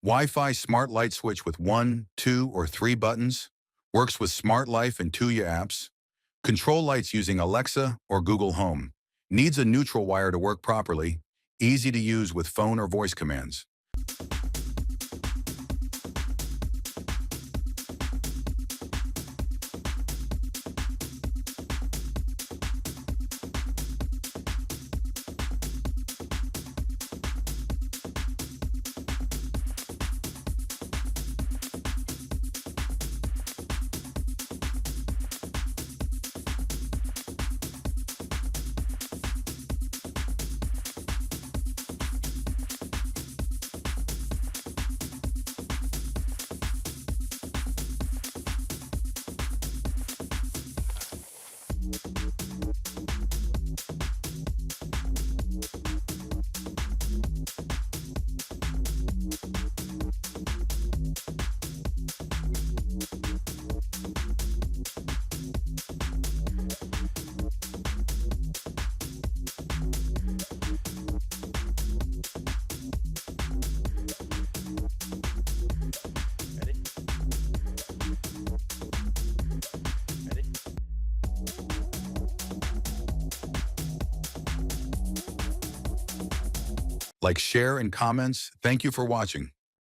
Wi-Fi smart light switch with 1, 2, or 3 buttons. Works with Smart Life and Tuya apps. Control lights using Alexa or Google Home. Needs a neutral wire to work properly. Easy to use with phone or voice commands. Ready? Ready? Like, share, and comments. Thank you for watching.